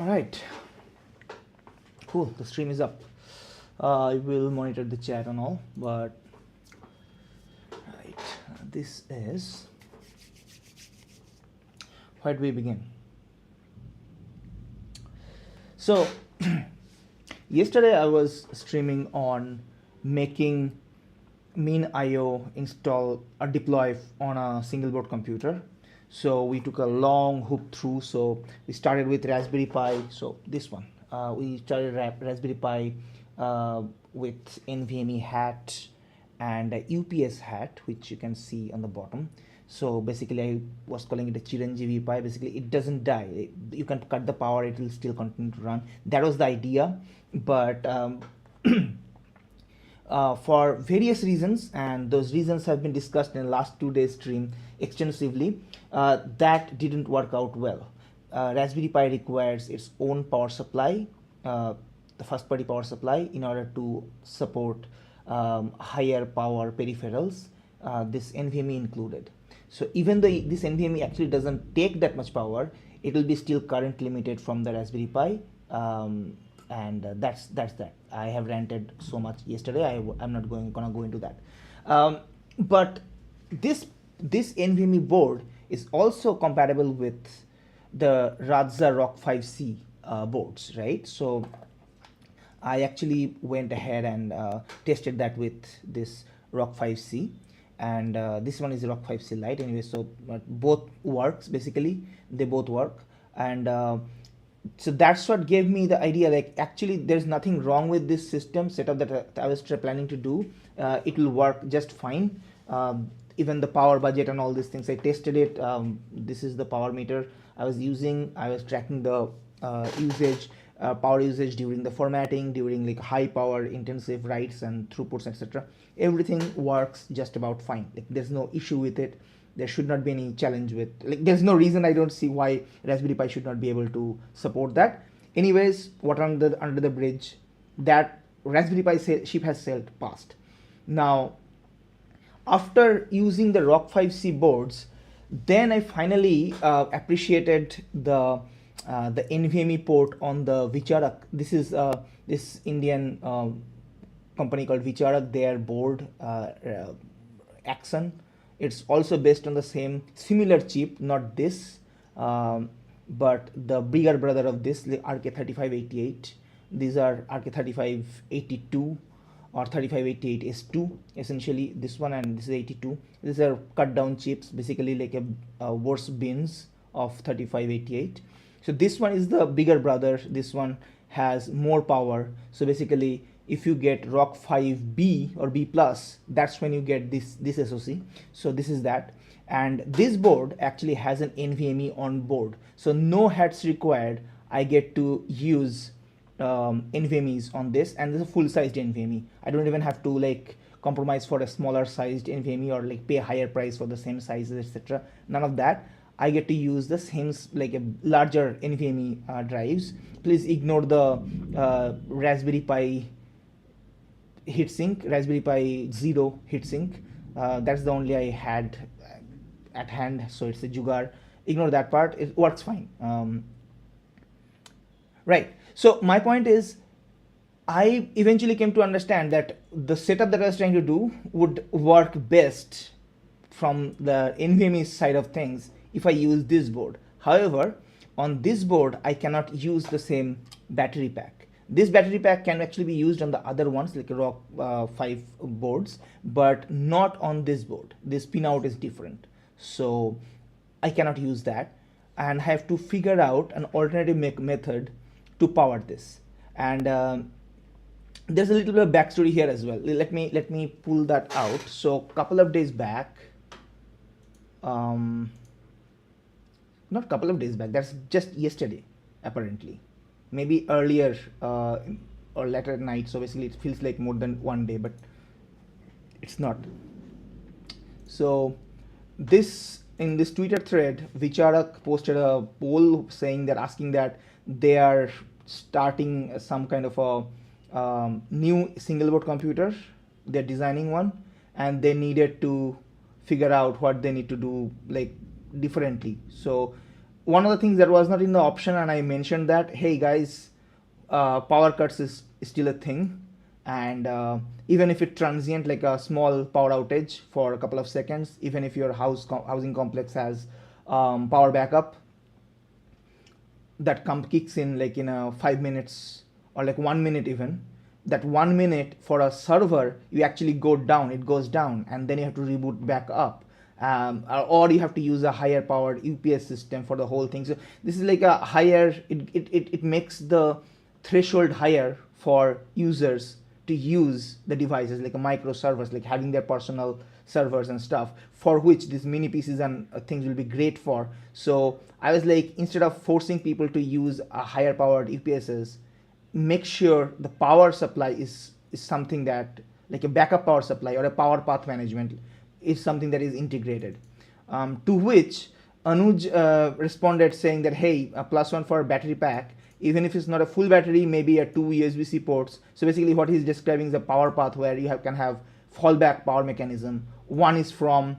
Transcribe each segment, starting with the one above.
All right, cool. The stream is up. I will monitor the chat and all, but right, this is where do we begin? So yesterday I was streaming on making min.io install or deploy on a single board computer. So we took a long hoop through. So we started with Raspberry Pi. So this one, we started Raspberry Pi with NVMe hat and a UPS hat, which you can see on the bottom. So basically I was calling it a Chiranjeevi Pi. Basically it doesn't die. You can cut the power, it will still continue to run. That was the idea. But for various reasons, and those reasons have been discussed in the last 2 days stream extensively, that didn't work out well. Raspberry Pi requires its own power supply, the first party power supply, in order to support higher power peripherals, this NVMe included. So even though this NVMe actually doesn't take that much power, it will be still current limited from the Raspberry Pi. And that's that. I have ranted so much yesterday. I'm not gonna go into that. But this NVMe board is also compatible with the Radza Rock 5C boards, right? So I actually went ahead and tested that with this Rock 5C, and this one is Rock 5C Lite anyway. So both works, basically they both work, and so that's what gave me the idea, like actually there's nothing wrong with this system setup that I was planning to do. It will work just fine. Even the power budget and all these things, I tested it. This is the power meter I was using. I was tracking the power usage during the formatting, during like high power intensive writes and throughputs, etc. Everything works just about fine. Like there's no issue with it. There should not be any challenge with, like there's no reason, I don't see why Raspberry Pi should not be able to support that. Anyways, what under the bridge, that Raspberry Pi ship has sailed past. Now after using the Rock 5C boards, then I finally appreciated the NVMe port on the Vicharak. This is this Indian company called Vicharak, their board, Axon. It's also based on the same similar chip, not this, but the bigger brother of this, the RK3588. These are RK3582 or 3588S2, essentially this one, and this is 82. These are cut down chips, basically like a worse bins of 3588. So this one is the bigger brother. This one has more power. So basically if you get Rock 5B or B+, that's when you get this SoC. So this is that. And this board actually has an NVMe on board. So no hats required. I get to use NVMEs on this, and this is a full-sized NVMe. I don't even have to like compromise for a smaller sized NVMe or like pay a higher price for the same sizes, etc. None of that. I get to use the same, like a larger NVMe drives. Please ignore the Raspberry Pi heatsink, Raspberry Pi 0 heatsink. That's the only I had at hand, so it's a Jugaad. Ignore that part, it works fine. Right, so my point is, I eventually came to understand that the setup that I was trying to do would work best from the NVMe side of things if I use this board. However, on this board I cannot use the same battery pack. This battery pack can actually be used on the other ones, like Rock 5 boards, but not on this board. This pinout is different, so I cannot use that, and I have to figure out an alternative method to power this. And there's a little bit of backstory here as well. Let me pull that out. So a couple of days back, not couple of days back, that's just yesterday apparently, maybe earlier or later at night. So basically it feels like more than 1 day, but it's not. So in this Twitter thread, Vicharak posted a poll saying that, asking that they are starting some kind of a new single board computer. They're designing one, and they needed to figure out what they need to do like differently. So one of the things that was not in the option, and I mentioned that, hey guys, power cuts is still a thing, and even if it's transient, like a small power outage for a couple of seconds, even if your housing complex has power backup that kicks in like in a 5 minutes or like 1 minute even, that 1 minute for a server, you actually go down, it goes down, and then you have to reboot back up. Or you have to use a higher powered UPS system for the whole thing. So this is like a higher, it makes the threshold higher for users to use the devices, like a micro servers, like having their personal servers and stuff, for which these mini PCs and things will be great for. So I was like, instead of forcing people to use a higher powered UPSs, make sure the power supply is something that, like a backup power supply or a power path management, is something that is integrated. To which Anuj responded saying that, hey, a +1 for a battery pack, even if it's not a full battery, maybe a 2 USB-C ports. So basically what he's describing is a power path where you can have fallback power mechanism. One is from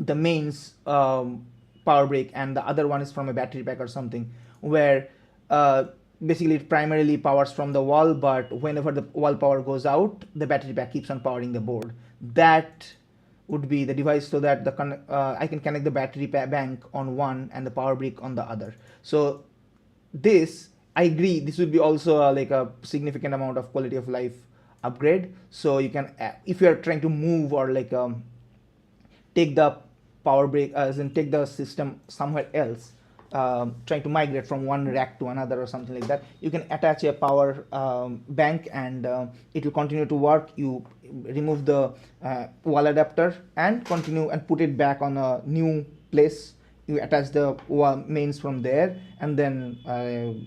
the mains power brick, and the other one is from a battery pack or something, where basically it primarily powers from the wall, but whenever the wall power goes out, the battery pack keeps on powering the board. That would be the device, so that I can connect the battery bank on one and the power brick on the other. So this, I agree, this would be also like a significant amount of quality of life upgrade. So you can, if you are trying to move or like take the power brick, as in take the system somewhere else, trying to migrate from one rack to another or something like that, you can attach a power bank, and it will continue to work. You remove the wall adapter and continue and put it back on a new place. You attach the mains from there, and then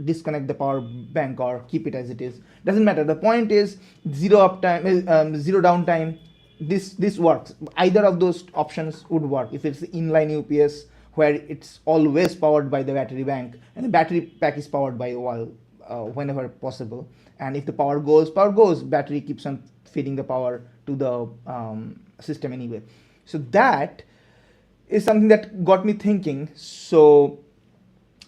disconnect the power bank or keep it as it is. Doesn't matter. The point is zero uptime, zero downtime. This works. Either of those options would work. If it's inline UPS where it's always powered by the battery bank, and the battery pack is powered by the wall whenever possible. And if the power goes, battery keeps on feeding the power to the system anyway. So that is something that got me thinking. So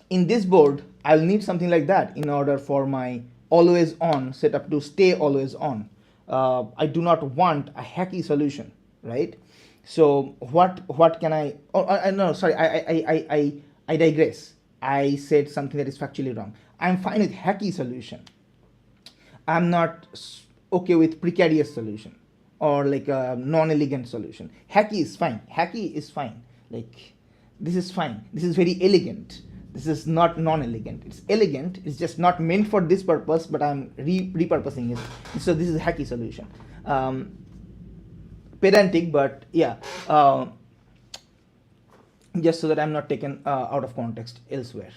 in this board, I'll need something like that in order for my always on setup to stay always on. I do not want a hacky solution, right? So what can I? Oh, no, sorry, I digress. I said something that is factually wrong. I'm fine with hacky solution. I'm not okay with precarious solution or like a non-elegant solution. Hacky is fine. Hacky is fine. Like, this is fine. This is very elegant. This is not non-elegant. It's elegant. It's just not meant for this purpose, but I'm repurposing it. So this is a hacky solution. Pedantic, but yeah. Just so that I'm not taken out of context elsewhere.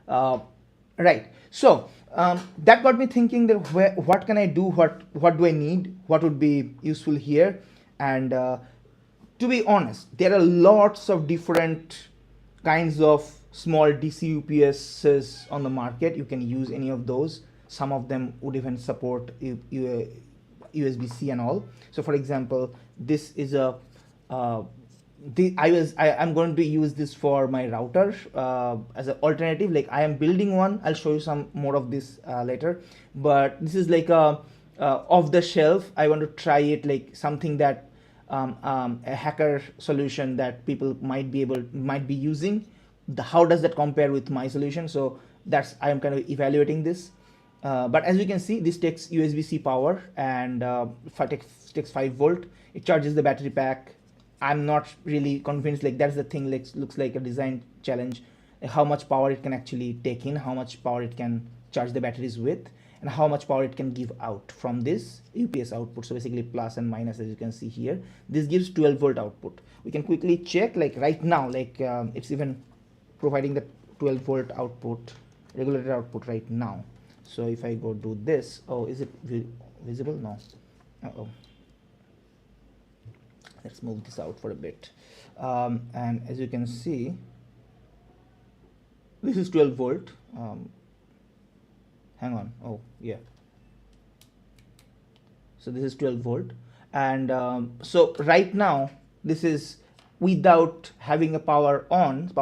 Right. So that got me thinking that what can I do? What do I need? What would be useful here? And to be honest, there are lots of different kinds of small DC UPSs on the market. You can use any of those. Some of them would even support USB-C and all. So for example, this is a I'm going to use this for my router as an alternative. Like, I am building one. I'll show you some more of this later. But this is like a off the shelf. I want to try it, like something that a hacker solution that people might be using. How does that compare with my solution? So that's, I am kind of evaluating this. But as you can see, this takes USB-C power, and takes 5 volt. It charges the battery pack. I'm not really convinced, like that's the thing, like looks like a design challenge, how much power it can actually take in, how much power it can charge the batteries with, and how much power it can give out from this UPS output. So basically plus and minus, as you can see here. This gives 12 volt output. We can quickly check, like right now, like it's even providing the 12 volt output, regulated output right now. So if I go do this, oh, is it visible? No. Uh-oh. Let's move this out for a bit. And as you can see, this is 12 volt. Hang on. Oh, yeah. So this is 12 volt. And so right now, this is without having a power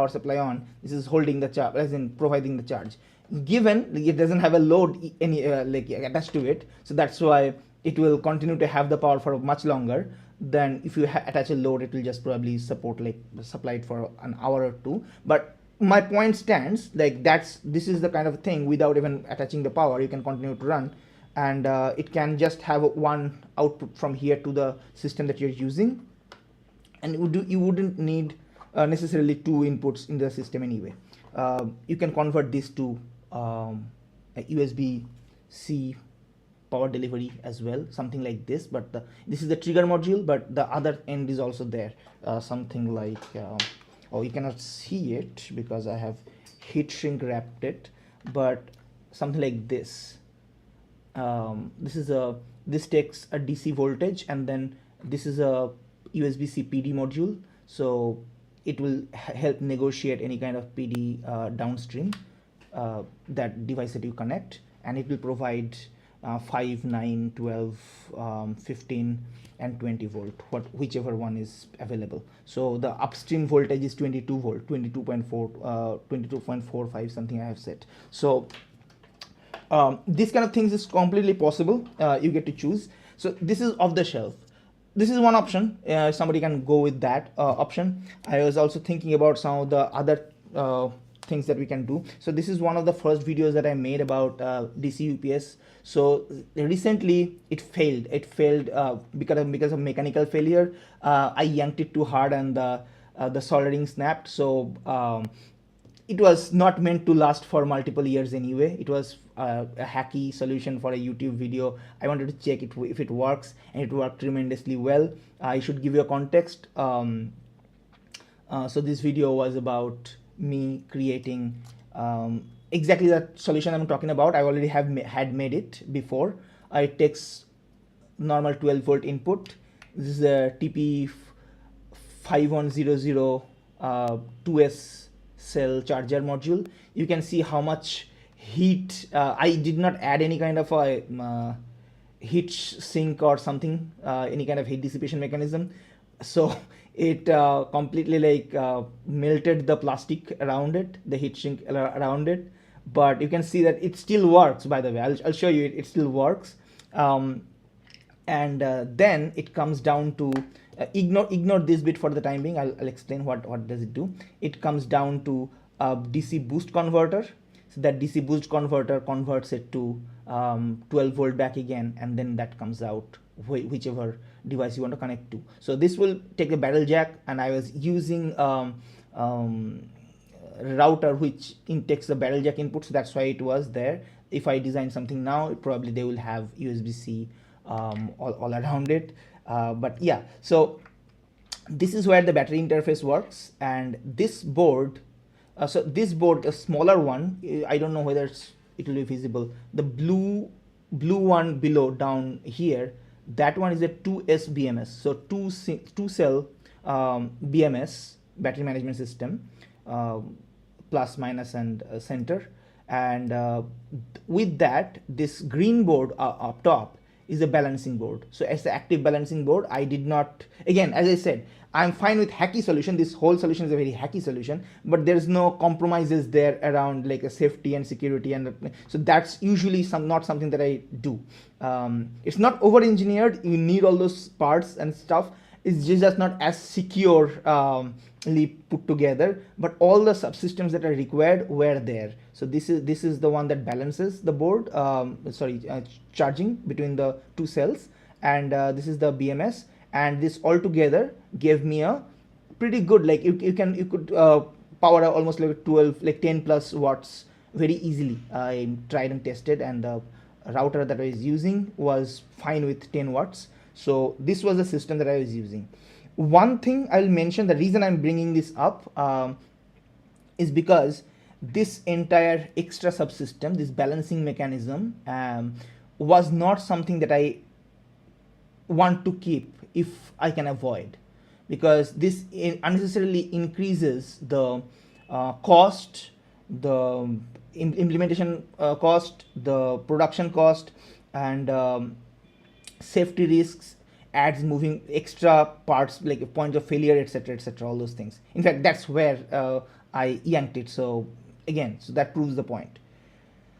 supply on. This is holding the charge, as in providing the charge. Given it doesn't have a load like attached to it, so that's why it will continue to have the power for much longer than if you attach a load. It will just probably supply it for an hour or two. But my point stands, like this is the kind of thing, without even attaching the power, you can continue to run, and it can just have one output from here to the system that you're using, and you wouldn't need necessarily two inputs in the system anyway. You can convert this to a USB-C power delivery as well, something like this. But this is the trigger module, but the other end is also there, something like oh, you cannot see it because I have heat shrink wrapped it, but something like this. This takes a DC voltage, and then this is a USB-C PD module, so it will help negotiate any kind of PD downstream, that device that you connect, and it will provide 5, 9, 12, 15 and 20 volt, whichever one is available. So the upstream voltage is 22 volt, 22.45 something I have set. So this kind of things is completely possible. You get to choose. So this is off the shelf. This is one option. Somebody can go with that option. I was also thinking about some of the other things that we can do. So this is one of the first videos that I made about DC UPS. So recently it failed. It failed because of mechanical failure. I yanked it too hard, and the soldering snapped. So it was not meant to last for multiple years anyway. It was a hacky solution for a YouTube video. I wanted to check if it works, and it worked tremendously well. I should give you a context. So this video was about me creating exactly the solution I'm talking about. I already had made it before. It takes normal 12 volt input. This is a TP5100 2S cell charger module. You can see how much heat. I did not add any kind of a heat sink or something, any kind of heat dissipation mechanism. So it completely melted the plastic around it, the heat sink around it. But you can see that it still works. By the way, I'll show you it still works. And then it comes down to ignore this bit for the time being. I'll explain what does it do. It comes down to a DC boost converter. So that DC boost converter converts it to 12 volt back again, and then that comes out whichever device you want to connect to. So this will take a barrel jack, and I was using router which takes the barrel jack input, so that's why it was there. If I design something now, probably they will have USB-C all around it. But yeah, so this is where the battery interface works, and this board, so this board, a smaller one, I don't know whether it will be visible. The blue one below down here, that one is a 2S BMS, so two cell BMS, battery management system, plus, minus, and center. And with that, this green board up top is a balancing board. So as the active balancing board, I did not, again, as I said, I'm fine with hacky solution. This whole solution is a very hacky solution, but there's no compromises there around like a safety and security, and so that's usually not something that I do. It's not over engineered. You need all those parts and stuff. It's just not as securely put together, but all the subsystems that are required were there. So this is the one that balances the board, charging between the two cells, and this is the BMS, and this all together gave me a pretty good, like you could power almost like 10 plus watts very easily. I tried and tested, and the router that I was using was fine with 10 watts. So this was the system that I was using. One thing I'll mention, the reason I'm bringing this up is because this entire extra subsystem, this balancing mechanism, was not something that I want to keep if I can avoid, because this unnecessarily increases the cost, the implementation cost, the production cost, and safety risks, adds moving extra parts like a point of failure, etc., all those things. In fact, that's where I yanked it. So again, so that proves the point.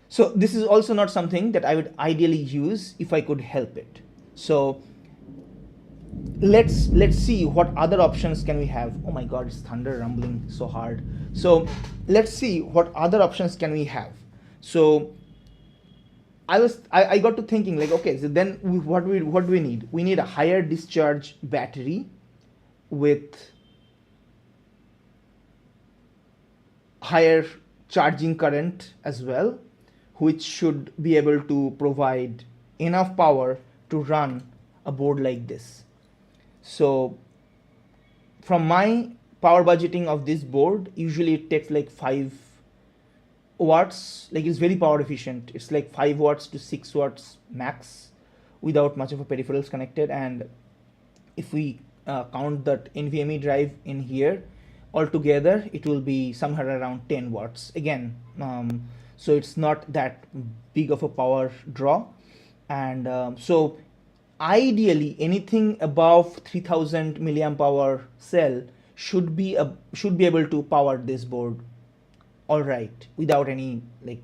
So this is also not something that I would ideally use if I could help it. So let's see what other options can we have. Oh my god, it's thunder rumbling so hard. So let's see what other options can we have. So I got to thinking like, okay, so then what do we need? We need a higher discharge battery with higher charging current as well, which should be able to provide enough power to run a board like this. So from my power budgeting of this board, usually it takes like 5 watts, like it's very power efficient. It's like 5 watts to 6 watts max without much of a peripherals connected. And if we count that NVMe drive in here, altogether it will be somewhere around 10 watts again. So it's not that big of a power draw. And so ideally anything above 3000 milliamp hour cell should be able to power this board all right without any like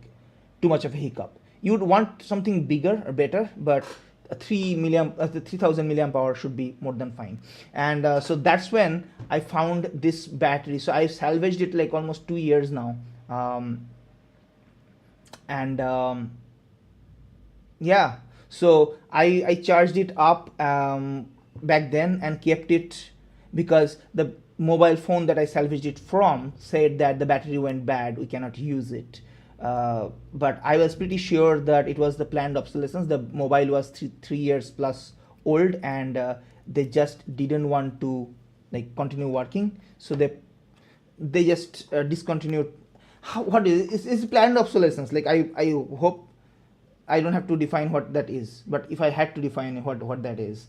too much of a hiccup. You would want something bigger or better, but the 3000 milliamp hour should be more than fine. And so that's when I found this battery. So I salvaged it like almost 2 years now. Yeah, so I charged it up back then and kept it because the mobile phone that I salvaged it from said that the battery went bad, we cannot use it. But I was pretty sure that it was the planned obsolescence. The mobile was 3 years plus old, and they just didn't want to like continue working, so they just discontinued. What is planned obsolescence? Like I hope I don't have to define what that is, but if I had to define what that is,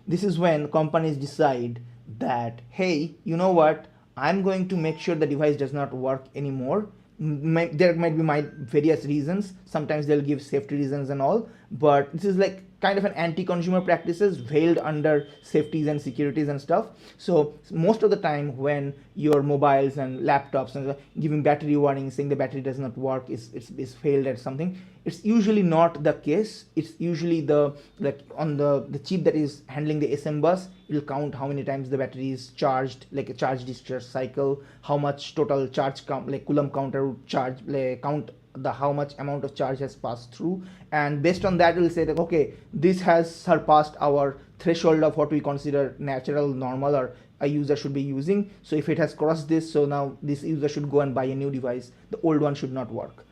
this is when companies decide that, hey, you know what, I'm going to make sure the device does not work anymore. There might be various reasons. Sometimes they'll give safety reasons and all, but this is like kind of an anti-consumer practices veiled under safeties and securities and stuff. So most of the time when your mobiles and laptops and giving battery warnings saying the battery does not work, is failed at something, it's usually not the case. It's usually the like on the chip that is handling the SM bus, it will count how many times the battery is charged, like a charge discharge cycle, how much total charge count, like Coulomb counter would charge, like count the how much amount of charge has passed through, and based on that we'll say that okay, this has surpassed our threshold of what we consider natural, normal, or a user should be using. So if it has crossed this, so now this user should go and buy a new device, the old one should not work.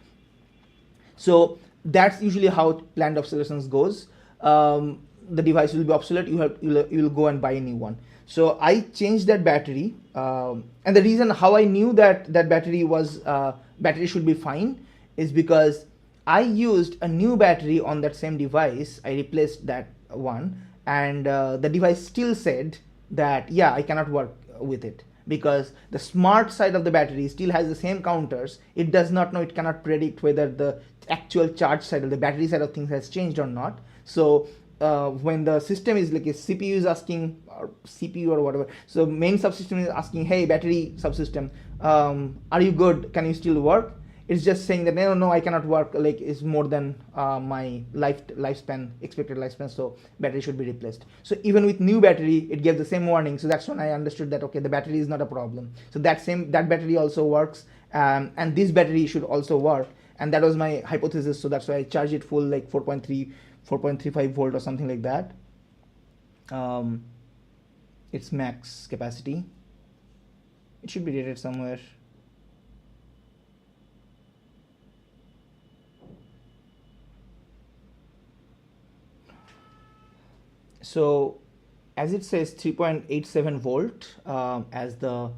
So that's usually how planned obsolescence goes. The device will be obsolete, you'll go and buy a new one. So I changed that battery, and the reason how I knew that battery was battery should be fine is because I used a new battery on that same device. I replaced that one, and the device still said that yeah, I cannot work with it because the smart side of the battery still has the same counters. It does not know, it cannot predict whether the actual charge side of the battery side of things has changed or not. So when the system is like a CPU is asking, or CPU or whatever, so main subsystem is asking, hey battery subsystem, are you good, can you still work? It's just saying that no, I cannot work, like it's more than my lifespan, expected lifespan, so battery should be replaced. So even with new battery, it gave the same warning. So that's when I understood that okay, the battery is not a problem. So that battery also works, and this battery should also work, and that was my hypothesis. So that's why I charged it full, like 4.35 volt or something like that. Its max capacity, it should be rated somewhere. So as it says 3.87 volt as the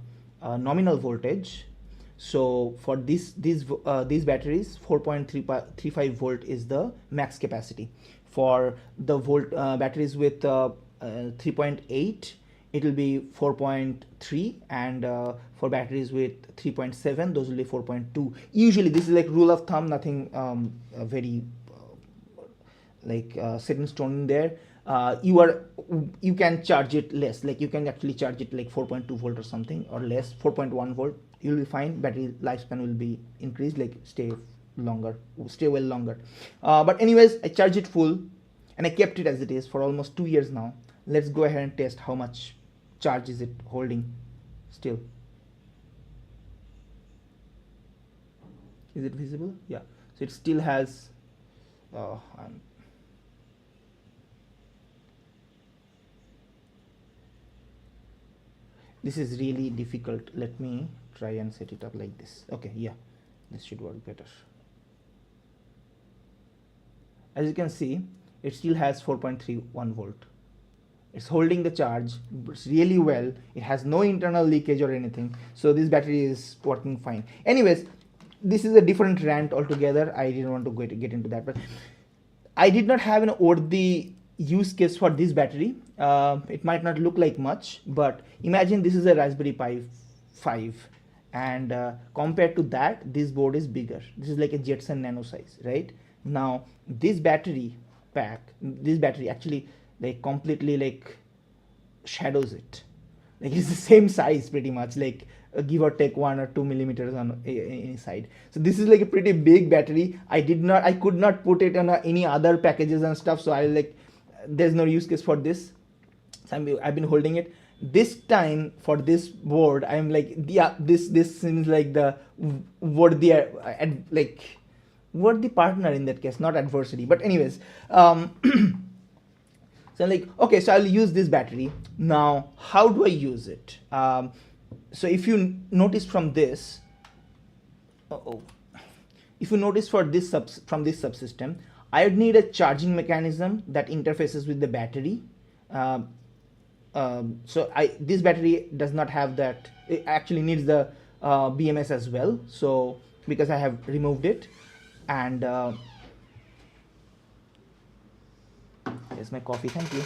nominal voltage. So for these batteries, 4.35 volt is the max capacity. For the batteries with 3.8, it will be 4.3, and for batteries with 3.7, those will be 4.2. Usually this is like rule of thumb, nothing very set in stone in there. you can charge it less, like you can actually charge it like 4.2 volt or something, or less, 4.1 volt, you'll be fine. Battery lifespan will be increased, like stay well longer. But anyways, I charged it full and I kept it as it is for almost 2 years now. Let's go ahead and test how much charge is it holding still. Is it visible? Yeah, so it still has this is really difficult. Let me try and set it up like this. Okay, yeah, this should work better. As you can see, it still has 4.31 volt. It's holding the charge really well. It has no internal leakage or anything, so this battery is working fine. Anyways, this is a different rant altogether. I didn't want to get into that, but I did not have an worthy use case for this battery. It might not look like much, but imagine this is a Raspberry Pi 5, and compared to that, this board is bigger. This is like a Jetson Nano size, right? Now this battery actually like completely like shadows it. Like it's the same size pretty much, like give or take 1 or 2 millimeters on any side. So this is like a pretty big battery. I could not put it on any other packages and stuff, so I like, there's no use case for this. So I've been holding it. This time for this board, I'm like, yeah, this seems like the worthy partner in that case, not adversary. But anyways, so I'm like, okay, so I'll use this battery. Now, how do I use it? So if you notice from this, if you notice from this subsystem, I would need a charging mechanism that interfaces with the battery. So this battery does not have that. It actually needs the BMS as well. So because I have removed it, and here's my coffee. Thank you.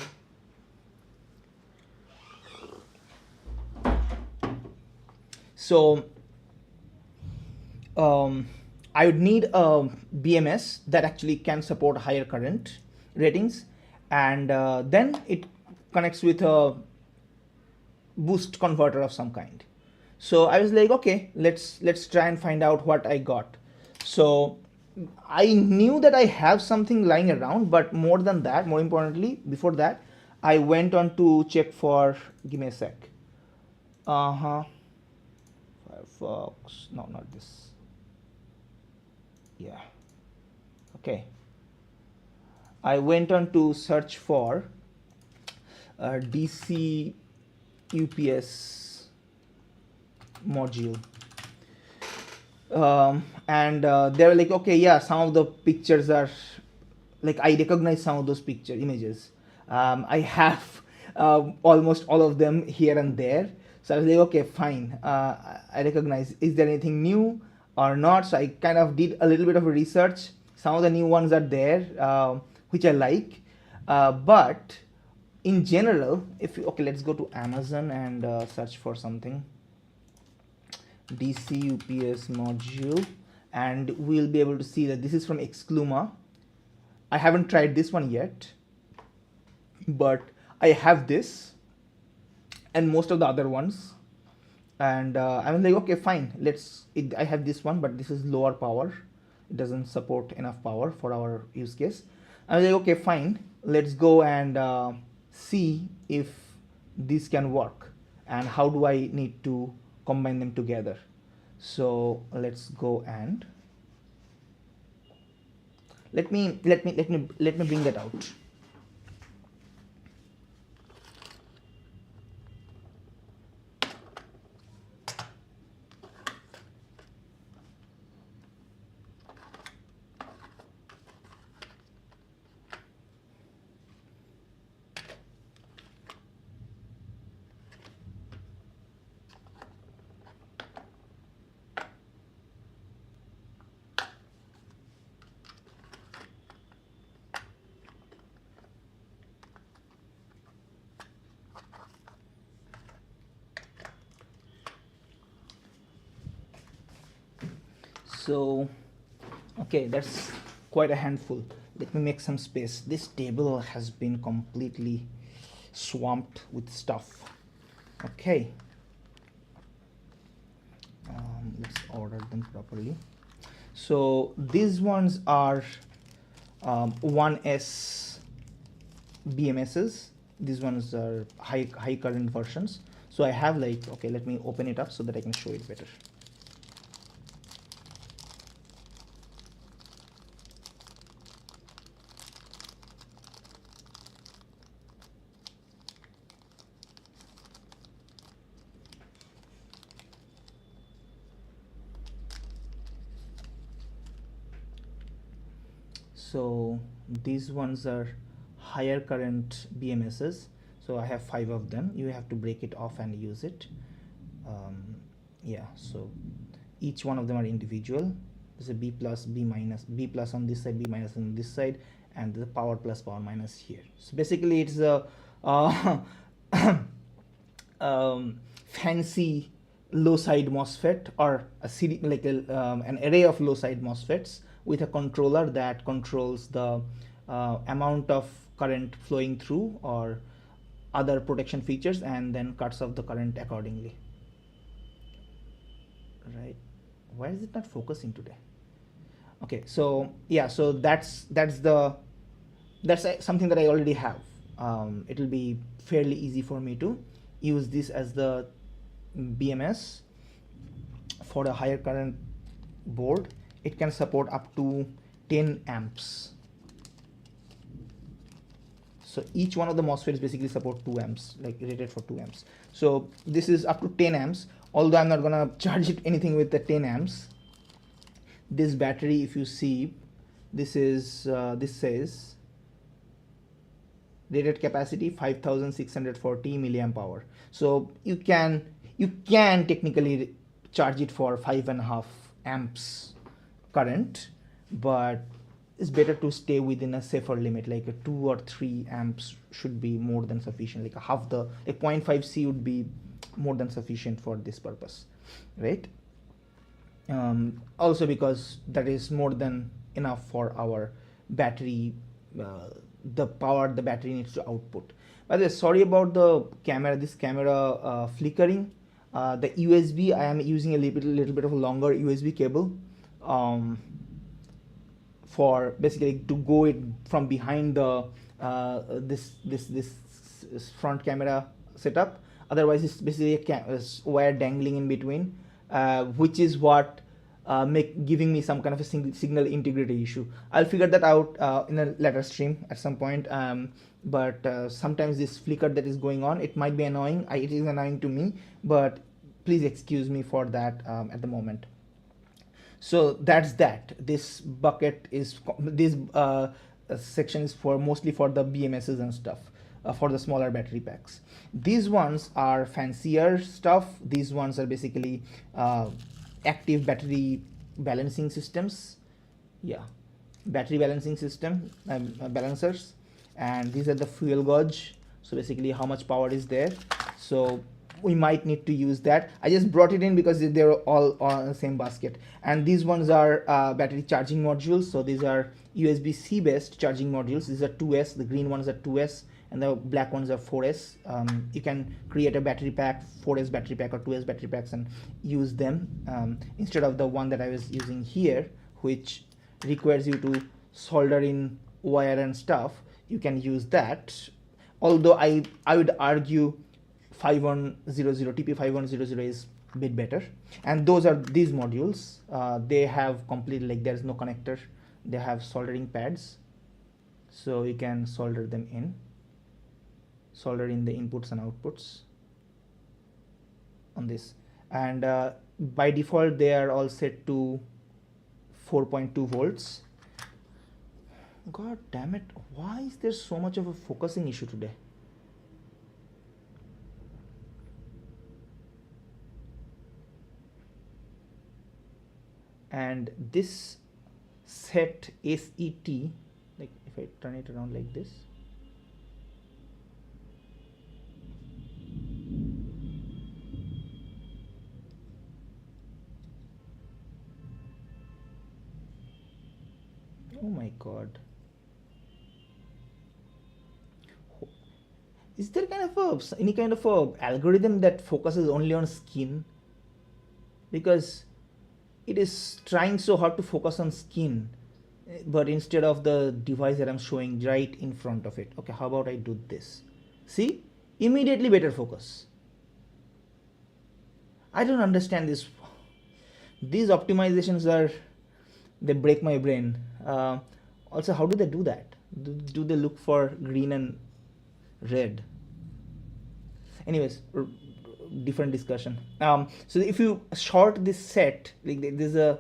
So I would need a BMS that actually can support higher current ratings, and then it connects with a boost converter of some kind. So I was like, okay, let's try and find out what I got. So I knew that I have something lying around, but more importantly, before that, I went on to check for, give me a sec. Firefox, no, not this. Yeah, okay. I went on to search for DC UPS module. And they were like, okay, yeah, some of the pictures are like, I recognize some of those images. I have almost all of them here and there. So I was like, okay, fine. I recognize, is there anything new or not? So I kind of did a little bit of a research. Some of the new ones are there, which I like. But in general, okay, let's go to Amazon and search for something. DC UPS module, and we'll be able to see that this is from Excluma. I haven't tried this one yet, but I have this and most of the other ones, and I was like, okay, fine, I have this one, but this is lower power. It doesn't support enough power for our use case. I was like, okay, fine, let's go and see if this can work, and how do I need to combine them together. So let's go and let me bring that out. So, okay, that's quite a handful. Let me make some space. This table has been completely swamped with stuff. Okay. Let's order them properly. So these ones are 1S BMSs. These ones are high current versions. So I have like, okay, let me open it up so that I can show it better. So these ones are higher current BMSs. So I have 5 of them. You have to break it off and use it. Yeah, so each one of them are individual. There's a B plus, B minus, B plus on this side, B minus on this side, and the power plus, power minus here. So basically it's a fancy low side MOSFET, or a CD, like an array of low side MOSFETs with a controller that controls the amount of current flowing through or other protection features, and then cuts off the current accordingly. Right? Why is it not focusing today? Okay, so yeah, so that's something that I already have. It will be fairly easy for me to use this as the BMS for a higher current board. It can support up to 10 amps. So each one of the MOSFETs basically support 2 amps, like rated for 2 amps. So this is up to 10 amps, although I'm not gonna charge it anything with the 10 amps. This battery, if you see, this is this says rated capacity 5640 milliamp hour. So you can technically charge it for 5.5 amps current, but it's better to stay within a safer limit, like a 2 or 3 amps should be more than sufficient. Like a half the, like 0.5 C would be more than sufficient for this purpose, right? Also because that is more than enough for our battery, the power the battery needs to output. By the way, sorry about the camera, this camera flickering. The USB, I am using a little bit of a longer USB cable for basically to go it from behind the this front camera setup. Otherwise it's basically a wire dangling in between, which is what giving me some kind of a signal integrity issue. I'll figure that out in a later stream at some point. But sometimes this flicker that is going on, it might be annoying. It is annoying to me, but please excuse me for that at the moment. So that's that. This bucket is this section is for mostly for the BMSs and stuff, for the smaller battery packs. These ones are fancier stuff. These ones are basically active battery balancing systems. Yeah, battery balancing system balancers, and these are the fuel gauge. So basically how much power is there. So we might need to use that. I just brought it in because they're all on the same basket. And these ones are battery charging modules. So these are USB-C based charging modules. These are 2S, the green ones are 2S, and the black ones are 4S. You can create a battery pack, 4S battery pack or 2S battery packs, and use them instead of the one that I was using here, which requires you to solder in wire and stuff. You can use that. Although I would argue 5100 TP5100 is a bit better. And those are these modules. They have completely, like, there's no connector. They have soldering pads, so you can solder them in, solder in the inputs and outputs on this. And by default they are all set to 4.2 volts. God damn it, why is there so much of a focusing issue today? And this set SET, like if I turn it around like this, oh my god, Is there any kind of a algorithm that focuses only on skin? Because it is trying so hard to focus on skin, but instead of the device that I'm showing right in front of it. Okay, how about I do this? See, immediately better focus. I don't understand this. These optimizations they break my brain. Also, how do they do that? Do they look for green and red? Anyways, different discussion. So if you short this set, like there's a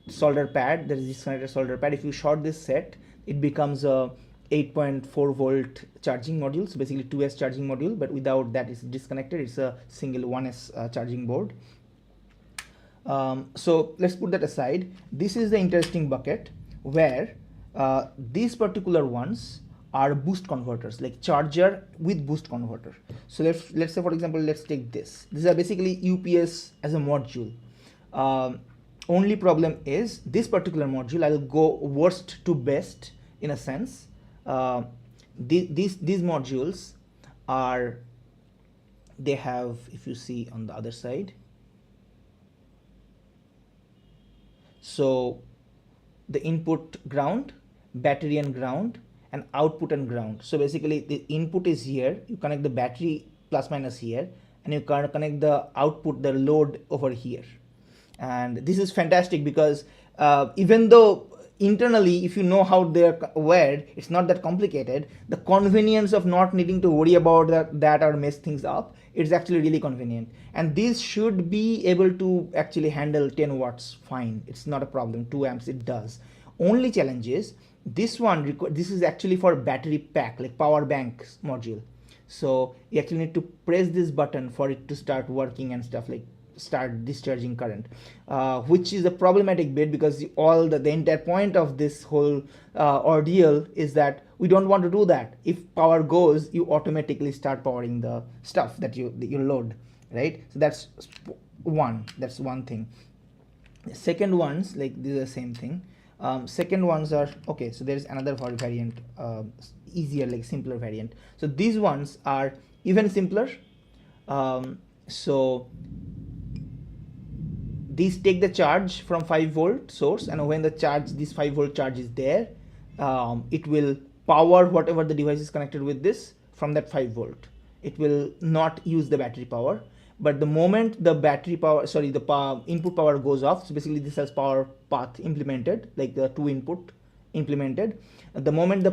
solder pad, there is disconnected solder pad. If you short this set, it becomes a 8.4 volt charging module, so basically 2S charging module, but without that it's disconnected. It's a single 1S charging board. So let's put that aside. This is the interesting bucket where these particular ones are boost converters, like charger with boost converter. So let's say, for example, let's take this. These are basically UPS as a module. Only problem is this particular module, I'll go worst to best in a sense. These modules are, they have, if you see on the other side, so the input ground, battery and ground, and output and ground. So basically the input is here, you connect the battery plus minus here, and you can connect the output, the load, over here. And this is fantastic because even though internally, if you know how they're wired, it's not that complicated. The convenience of not needing to worry about that or mess things up, it's actually really convenient. And this should be able to actually handle 10 watts fine. It's not a problem. 2 amps it does. Only challenge is this one, this is actually for battery pack, like power bank module. So you actually need to press this button for it to start working and stuff, like start discharging current, which is a problematic bit because the entire point of this whole ordeal is that we don't want to do that. If power goes, you automatically start powering the stuff that you load, right? So that's one thing. The second ones, like this is the same thing. Second ones are okay, so there's another variant, easier, like simpler variant. So these ones are even simpler. So these take the charge from 5 volt source, and when this 5 volt charge is there, it will power whatever the device is connected with this from that 5 volt. It will not use the battery power, but the moment the input power goes off, so basically this has power path implemented, like the 2 input implemented. The moment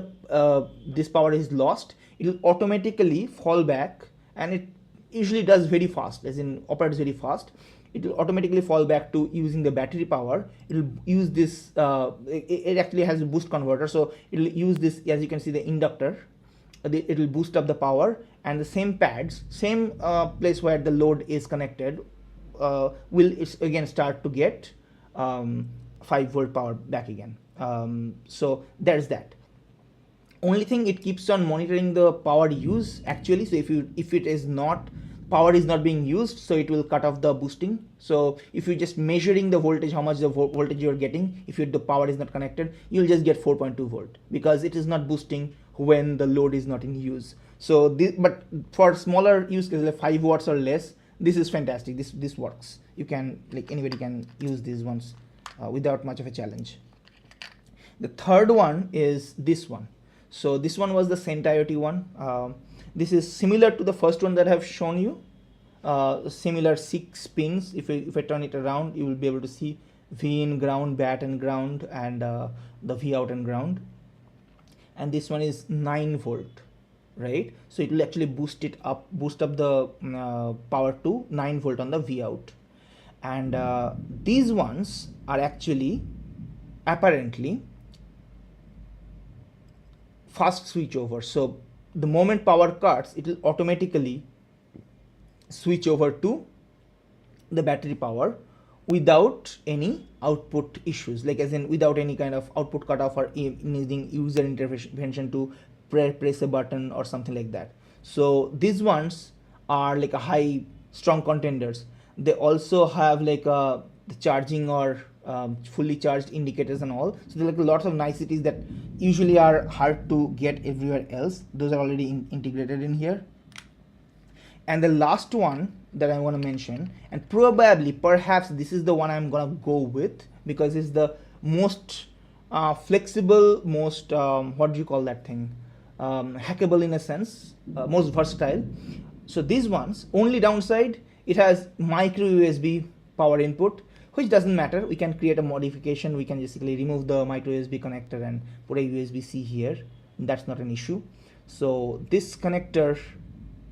this power is lost, it will automatically fall back, and it usually does very fast, as in operates very fast. It will automatically fall back to using the battery power. It will use this, it actually has a boost converter, so it will use this, as you can see, the inductor. It will boost up the power, and the same pads, same place where the load is connected, will again start to get 5 volt power back again. So there's that. Only thing, it keeps on monitoring the power use actually. So if it is not, power is not being used, so it will cut off the boosting. So if you're just measuring the voltage, how much the voltage you're getting, if the power is not connected, you'll just get 4.2 volt because it is not boosting when the load is not in use. So but for smaller use cases, like 5 watts or less, this is fantastic. This works. You can, like, anybody can use these ones without much of a challenge. The third one is this one. So this one was the CentIoT one. This is similar to the first one that I have shown you. Similar 6 pins. If I turn it around, you will be able to see V in ground, bat and ground, and the V out and ground. And this one is 9 volt, right? So it will actually boost up the power to 9 volt on the V out. And these ones are actually apparently fast switch over. So the moment power cuts, it will automatically switch over to the battery power without any output issues, like as in without any kind of output cutoff or needing user intervention to press a button or something like that. So these ones are like a high strong contenders. They also have like the charging or fully charged indicators and all. So there are like lots of niceties that usually are hard to get everywhere else. Those are already integrated in here. And the last one that I want to mention, and probably perhaps this is the one I'm gonna go with because it's the most flexible, most what do you call that thing, hackable in a sense, most versatile. So these ones, only downside, it has micro USB power input, which doesn't matter. We can create a modification. We can basically remove the micro USB connector and put a USB-C here. That's not an issue. So this connector,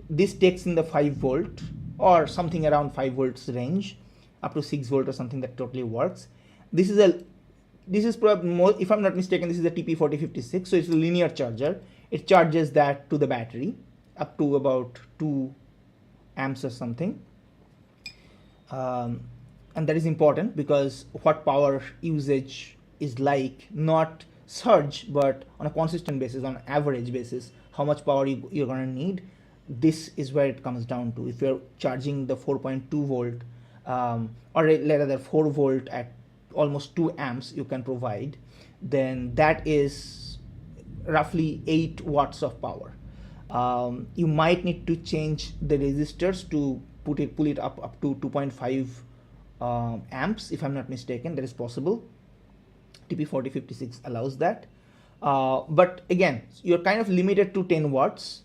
this takes in the 5 volt or something around 5 volts range, up to 6 volt or something, that totally works. This is probably more, if I'm not mistaken, this is a TP4056, so it's a linear charger. It charges that to the battery up to about 2 amps or something. And that is important because what power usage is like, not surge, but on a consistent basis, on average basis, how much power you're going to need. This is where it comes down to. If you're charging the 4.2 volt or rather 4 volt at almost 2 amps you can provide, then that is roughly 8 watts of power. You might need to change the resistors to pull it up to 2.5 amps, if I'm not mistaken. That is possible. TP4056 allows that. But again, you're kind of limited to 10 watts.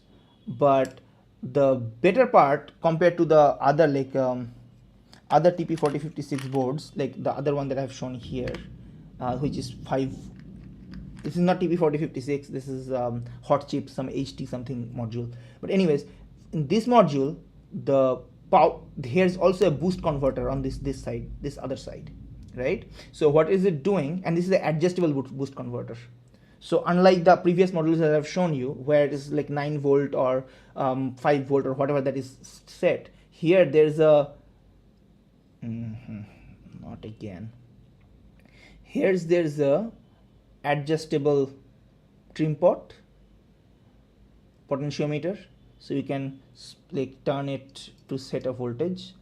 But the better part compared to the other other TP4056 boards, like the other one that I've shown here, which is 5. This is not TP4056. This is hot chip, some HT something module. But anyways, in this module, the power, here's also a boost converter on this side, this other side, right? So what is it doing? And this is an adjustable boost converter. So unlike the previous modules that I've shown you, where it is like 9 volt or 5 volt or whatever that is set, here there's a not again. There's a adjustable trim pot potentiometer, so you can like turn it to set a voltage.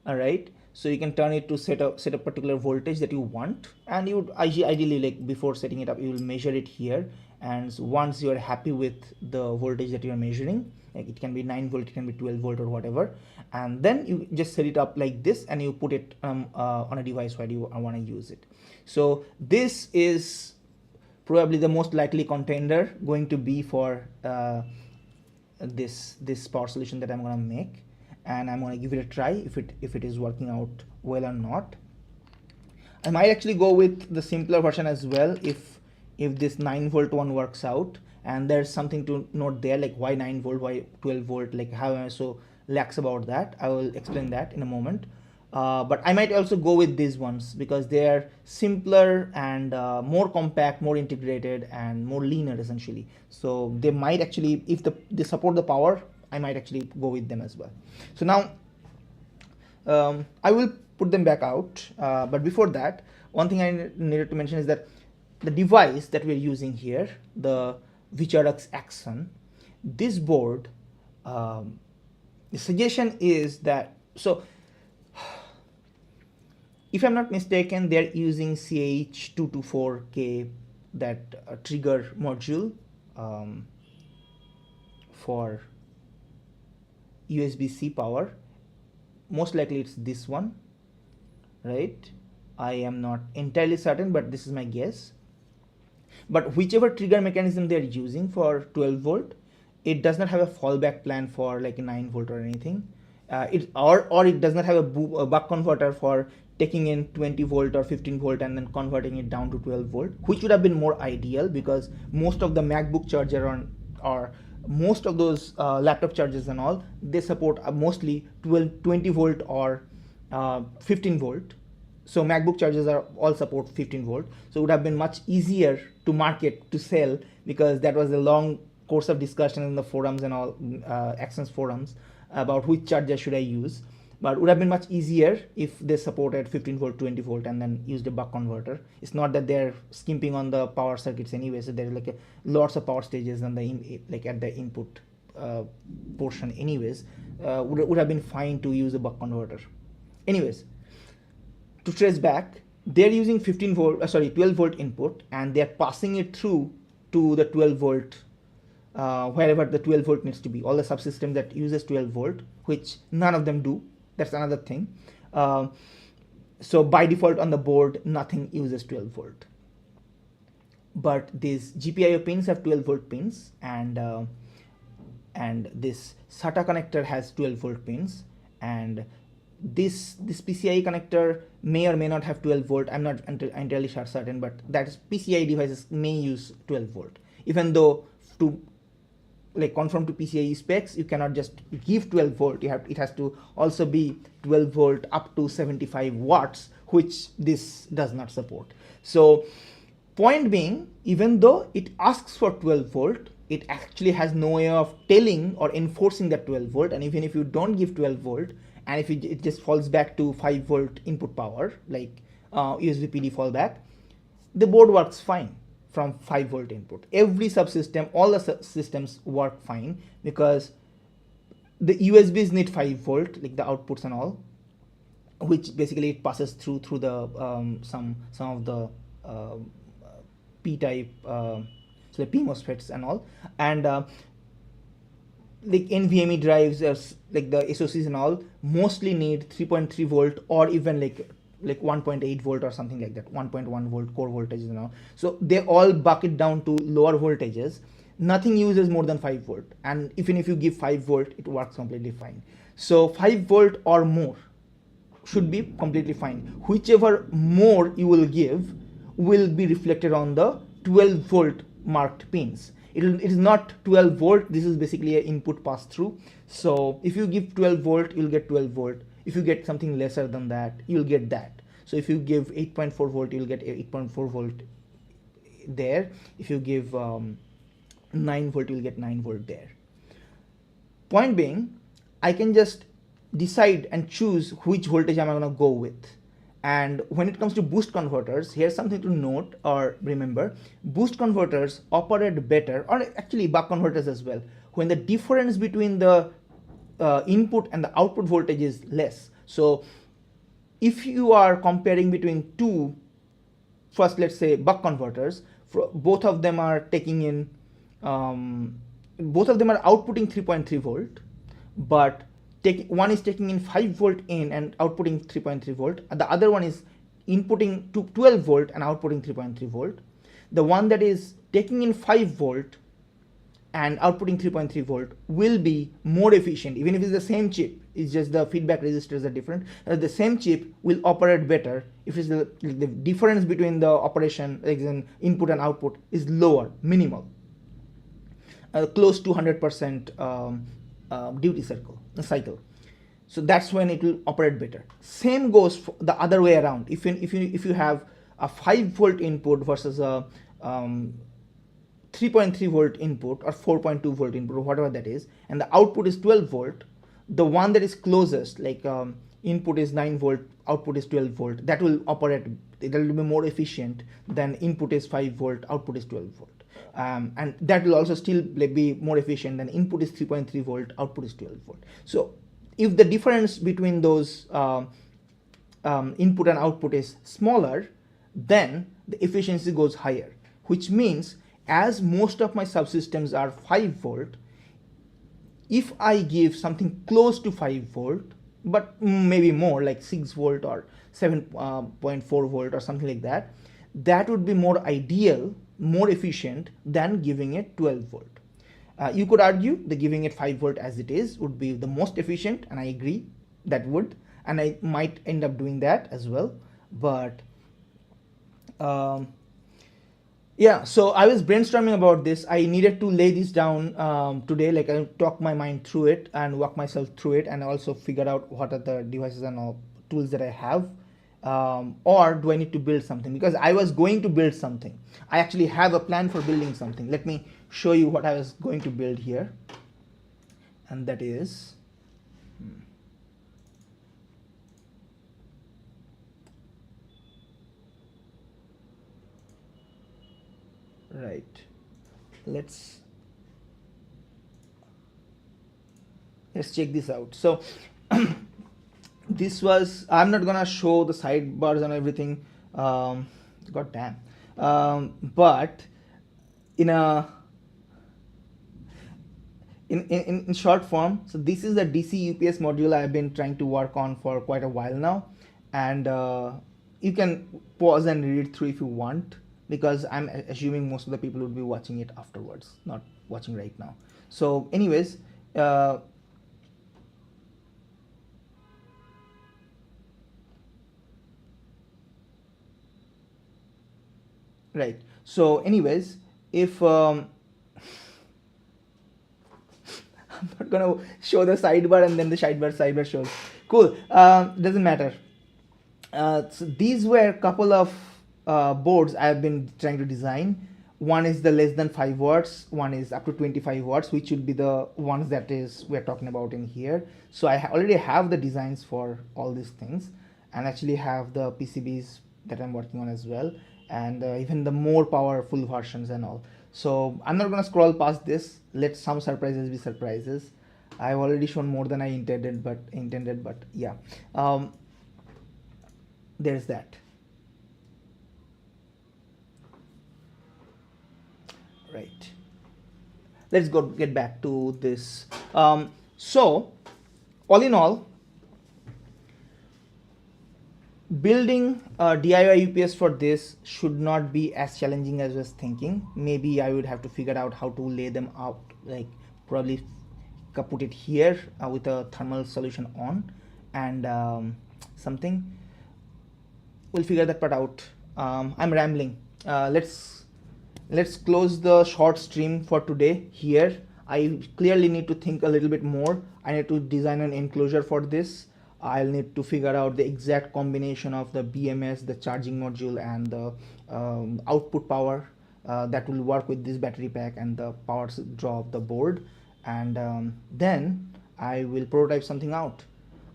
All right, so you can turn it to set a particular voltage that you want, and you would ideally, like before setting it up, you will measure it here, and once you are happy with the voltage that you are measuring, like it can be 9 volt, it can be 12 volt or whatever, and then you just set it up like this and you put it on a device where you want to use it. So this is probably the most likely contender going to be for this power solution that I'm going to make, and I'm going to give it a try if it is working out well or not. I might actually go with the simpler version as well if this 9 volt one works out. And there's something to note there, like why 9 volt, why 12 volt, like how am I so lax about that? I will explain that in a moment. But I might also go with these ones because they're simpler and more compact, more integrated, and more leaner essentially. So they might actually, if they support the power, I might actually go with them as well. So now I will put them back out. But before that, one thing I needed to mention is that the device that we're using here, the Vicharux Axon, this board, the suggestion is that, so if I'm not mistaken, they're using CH224K, that trigger module for USB-C power. Most likely it's this one, right? I am not entirely certain, but this is my guess. But whichever trigger mechanism they're using for 12 volt, it does not have a fallback plan for like a 9 volt or anything. Or it does not have a buck converter for taking in 20 volt or 15 volt and then converting it down to 12 volt, which would have been more ideal because most of the MacBook charger or most of those laptop chargers and all, they support mostly 20 volt or 15 volt. So MacBook chargers all support 15 volt. So it would have been much easier to market, to sell, because that was a long course of discussion in the forums and all, Axon's forums, about which charger should I use. But it would have been much easier if they supported 15 volt, 20 volt, and then used a buck converter. It's not that they're skimping on the power circuits anyway, so there's like lots of power stages and like at the input portion anyways. Would have been fine to use a buck converter. Anyways, to trace back, they're using 12 volt input, and they're passing it through to the 12 volt wherever the 12 volt needs to be. All the subsystems that uses 12 volt, which none of them do. That's another thing. So by default on the board, nothing uses 12 volt. But these GPIO pins have 12 volt pins, and this SATA connector has 12 volt pins, and this PCIe connector may or may not have 12 volt. I'm not entirely certain, but that is PCIe devices may use 12 volt. Even though to like conform to PCIe specs, you cannot just give 12 volt. It has to also be 12 volt up to 75 watts, which this does not support. So point being, even though it asks for 12 volt, it actually has no way of telling or enforcing that 12 volt. And even if you don't give 12 volt, and if it just falls back to 5 volt input power, like USB PD fallback, the board works fine from 5 volt input. Every subsystem, all the systems work fine, because the USBs need 5 volt, like the outputs and all, which basically it passes through the some of the P-type, so the P MOSFETs and all, and like NVMe drives, like the SoCs and all, mostly need 3.3 volt or even like 1.8 volt or something like that, 1.1 volt core voltages and all. So they all bucket down to lower voltages. Nothing uses more than 5 volt, and even if you give 5 volt, it works completely fine. So 5 volt or more should be completely fine. Whichever more you will give will be reflected on the 12 volt marked pins. It is not 12 volt. This is basically an input pass through. So if you give 12 volt, you'll get 12 volt. If you get something lesser than that, you'll get that. So if you give 8.4 volt, you'll get 8.4 volt there. If you give 9 volt, you'll get 9 volt there. Point being, I can just decide and choose which voltage I'm going to go with. And when it comes to boost converters, here's something to note or remember. Boost converters operate better, or actually buck converters as well, when the difference between the input and the output voltage is less. So if you are comparing between two, first let's say buck converters, both of them are taking in, both of them are outputting 3.3 volt, but one is taking in 5 volt in and outputting 3.3 volt, and the other one is inputting to 12 volt and outputting 3.3 volt. The one that is taking in 5 volt and outputting 3.3 volt will be more efficient, even if it's the same chip. It's just the feedback resistors are different. The same chip will operate better if it's the difference between the operation, like in input and output, is lower, minimal, close to 100% duty cycle. So that's when it will operate better. Same goes for the other way around. If you have a 5 volt input versus a 3.3 volt input or 4.2 volt input or whatever that is, and the output is 12 volt, the one that is closest, like input is 9 volt, output is 12 volt, that will operate, that will be more efficient than input is 5 volt, output is 12 volt. And that will also still be more efficient than input is 3.3 volt, output is 12 volt. So if the difference between those input and output is smaller, then the efficiency goes higher, which means as most of my subsystems are 5 volt, if I give something close to 5 volt, but maybe more like 6 volt or 7.4 volt or something like that, that would be more ideal, more efficient than giving it 12 volt. You could argue that giving it 5 volt as it is would be the most efficient, and I agree that would, and I might end up doing that as well. But yeah, so I was brainstorming about this. I needed to lay this down today, like I talk my mind through it and walk myself through it, and also figure out what are the devices and all tools that I have. Or do I need to build something? Because I was going to build something. I actually have a plan for building something. Let me show you what I was going to build here. And that is, right, let's check this out. So this was, I'm not gonna show the sidebars and everything, god damn, but in a in short form, so this is the DC UPS module I've been trying to work on for quite a while now, and you can pause and read through if you want, because I'm assuming most of the people would be watching it afterwards, not watching right now. So anyways, right, so anyways, if I'm not gonna show the sidebar and then the sidebar shows. Cool. Doesn't matter. So these were a couple of boards I've been trying to design. One is the less than 5 watts. One is up to 25 watts, which would be the ones that is we're talking about in here. So I already have the designs for all these things, and actually have the PCBs that I'm working on as well, and even the more powerful versions and all. So I'm not gonna scroll past this. Let some surprises be surprises. I've already shown more than I intended, but yeah, there's that. Right. Let's get back to this. So all in all, building a DIY UPS for this should not be as challenging as I was thinking. Maybe I would have to figure out how to lay them out, like probably put it here with a thermal solution on, and something. We'll figure that part out. I'm rambling. Let's close the short stream for today here. I clearly need to think a little bit more. I need to design an enclosure for this. I'll need to figure out the exact combination of the BMS, the charging module, and the output power that will work with this battery pack and the power draw of the board, and then I will prototype something out.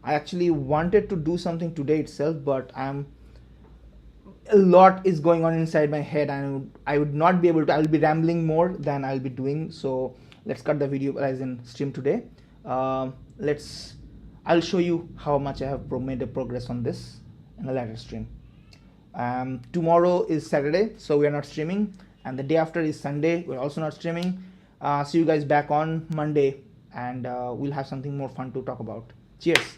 I actually wanted to do something today itself, but a lot is going on inside my head, and I would not be able to. I will be rambling more than I'll be doing. So let's cut the video as in stream today. I'll show you how much I have made a progress on this in a later stream. Tomorrow is Saturday, so we are not streaming, and the day after is Sunday. We're also not streaming. See you guys back on Monday, and we'll have something more fun to talk about. Cheers.